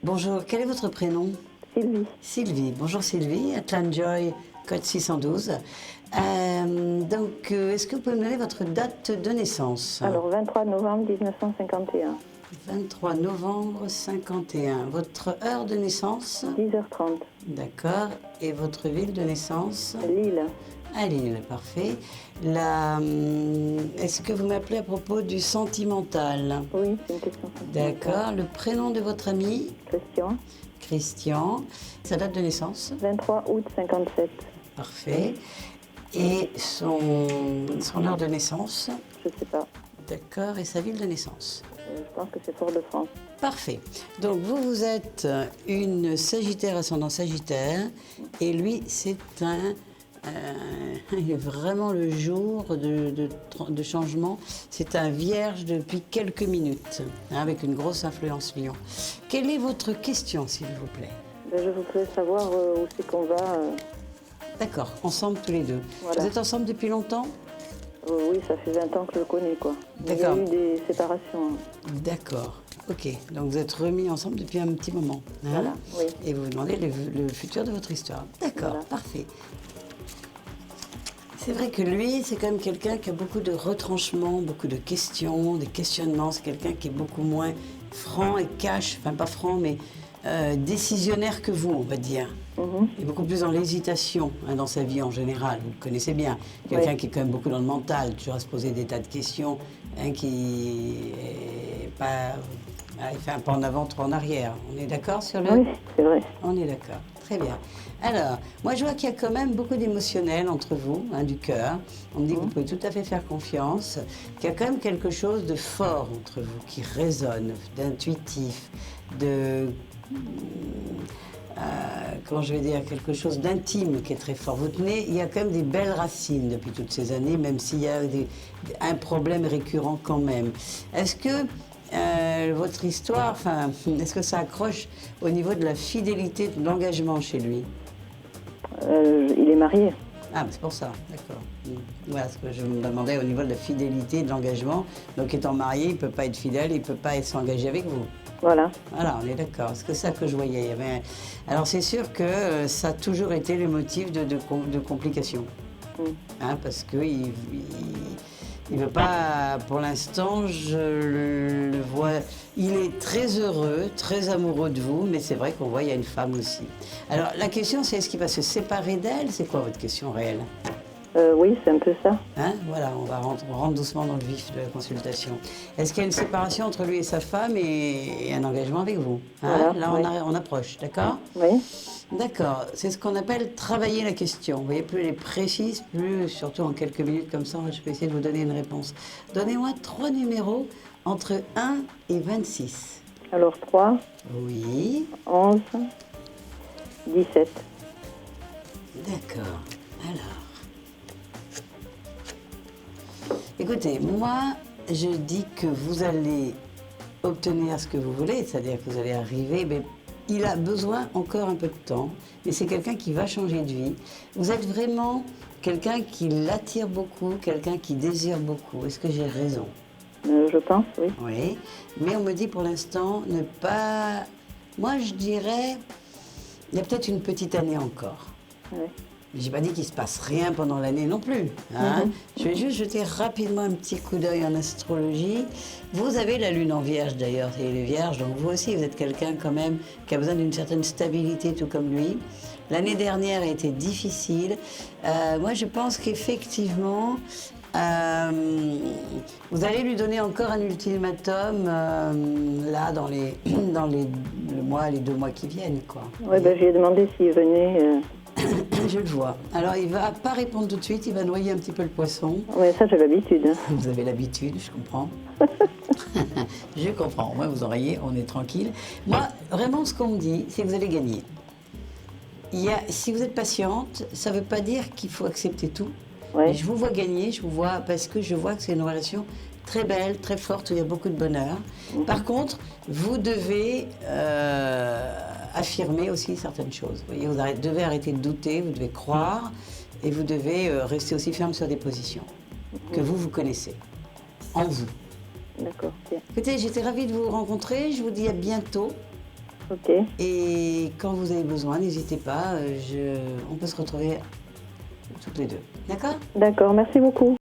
Bonjour, quel est votre prénom? Sylvie. Sylvie. Bonjour Sylvie, Atlan Joy, code 612. Est-ce que vous pouvez me donner votre date de naissance? Alors, 23 novembre 1951. 23 novembre 51. Votre heure de naissance? 10h30. D'accord. Et votre ville de naissance? Lille. À Lille, parfait. Est-ce que vous m'appelez à propos du sentimental? Oui, c'est une question sentimentale. D'accord. Le prénom de votre ami? Christian. Christian. Sa date de naissance? 23 août 57. Parfait. Et son heure de naissance? Je sais pas. D'accord. Et sa ville de naissance? Je pense que c'est Fort-de-France. Parfait. Donc vous êtes une Sagittaire ascendant Sagittaire et lui c'est il est vraiment le jour de changement. C'est un Vierge depuis quelques minutes, avec une grosse influence Lion. Quelle est votre question, s'il vous plaît? Je voudrais savoir où c'est qu'on va. D'accord, ensemble tous les deux. Voilà. Vous êtes ensemble depuis longtemps? Oui, ça fait 20 ans que je le connais, quoi. Il y a D'accord. eu des séparations. D'accord, ok. Donc vous êtes remis ensemble depuis un petit moment. Hein? Voilà, oui. Et vous vous demandez le futur de votre histoire. D'accord, Voilà. parfait. C'est vrai que lui, c'est quand même quelqu'un qui a beaucoup de retranchements, beaucoup de questions, des questionnements. C'est quelqu'un qui est beaucoup moins franc et cash, enfin pas franc, mais décisionnaire que vous, on va dire. Il est beaucoup plus dans l'hésitation dans sa vie en général. Vous le connaissez bien. Quelqu'un qui est quand même beaucoup dans le mental, toujours à se poser des tas de questions, qui est pas... Il fait un pas en avant, trois en arrière. On est d'accord sur le... Oui, c'est vrai. On est d'accord. Très bien. Alors, moi je vois qu'il y a quand même beaucoup d'émotionnel entre vous, du cœur. On me dit que vous pouvez tout à fait faire confiance, qu'il y a quand même quelque chose de fort entre vous, qui résonne, d'intuitif, comment je vais dire, quelque chose d'intime qui est très fort. Vous tenez, il y a quand même des belles racines depuis toutes ces années, même s'il y a un problème récurrent quand même. Est-ce que votre histoire, est-ce que ça accroche au niveau de la fidélité, de l'engagement chez lui? Il est marié. Ah, c'est pour ça, d'accord. Voilà ce que je me demandais au niveau de la fidélité, de l'engagement. Donc, étant marié, il ne peut pas être fidèle, il ne peut pas s'engager avec vous. Voilà. Voilà, on est d'accord. C'est que ça que je voyais. Il y avait... Alors, c'est sûr que ça a toujours été le motif de complications. Parce qu'il ne veut pas, pour l'instant, je le vois, il est très heureux, très amoureux de vous, mais c'est vrai qu'on voit qu'il y a une femme aussi. Alors, la question, c'est est-ce qu'il va se séparer d'elle? C'est quoi votre question réelle? Oui, c'est un peu ça. Voilà, on rentre doucement dans le vif de la consultation. Est-ce qu'il y a une séparation entre lui et sa femme et un engagement avec vous? Voilà, Là, oui. on approche, d'accord? Oui. D'accord, c'est ce qu'on appelle travailler la question. Vous voyez, plus elle est précise, plus, surtout en quelques minutes comme ça, je peux essayer de vous donner une réponse. Donnez-moi 3 numéros entre 1 et 26. Alors, 3, Oui, 11, 17. d'accord. Alors, écoutez, moi, je dis que vous allez obtenir ce que vous voulez, c'est-à-dire que vous allez arriver, mais il a besoin encore un peu de temps, mais c'est quelqu'un qui va changer de vie. Vous êtes vraiment quelqu'un qui l'attire beaucoup, quelqu'un qui désire beaucoup. Est-ce que j'ai raison? Je pense, oui. Oui, mais on me dit pour l'instant ne pas... Moi, je dirais, il y a peut-être une petite année encore. Oui. J'ai pas dit qu'il se passe rien pendant l'année non plus. Je vais juste jeter rapidement un petit coup d'œil en astrologie. Vous avez la lune en Vierge d'ailleurs, et les Vierges, donc vous aussi vous êtes quelqu'un quand même qui a besoin d'une certaine stabilité, tout comme lui. L'année dernière a été difficile. Moi je pense qu'effectivement, vous allez lui donner encore un ultimatum là dans le mois, les 2 mois qui viennent, quoi. Oui, ben, j'ai demandé s'il venait. Je le vois. Alors, il ne va pas répondre tout de suite, il va noyer un petit peu le poisson. Oui, ça, j'ai l'habitude. Vous avez l'habitude, je comprends. Je comprends. Moi, vous auriez, on est tranquille. Moi, vraiment, ce qu'on me dit, c'est que vous allez gagner. Si vous êtes patiente, ça ne veut pas dire qu'il faut accepter tout. Ouais. Mais je vous vois gagner, parce que je vois que c'est une relation très belle, très forte, où il y a beaucoup de bonheur. Par contre, vous devez affirmer aussi certaines choses. Vous voyez, vous devez arrêter de douter, vous devez croire, et vous devez rester aussi ferme sur des positions que vous connaissez, en vous. D'accord, bien. Écoutez, j'étais ravie de vous rencontrer, je vous dis à bientôt. Ok. Et quand vous avez besoin, n'hésitez pas, on peut se retrouver toutes les deux. D'accord? D'accord, merci beaucoup.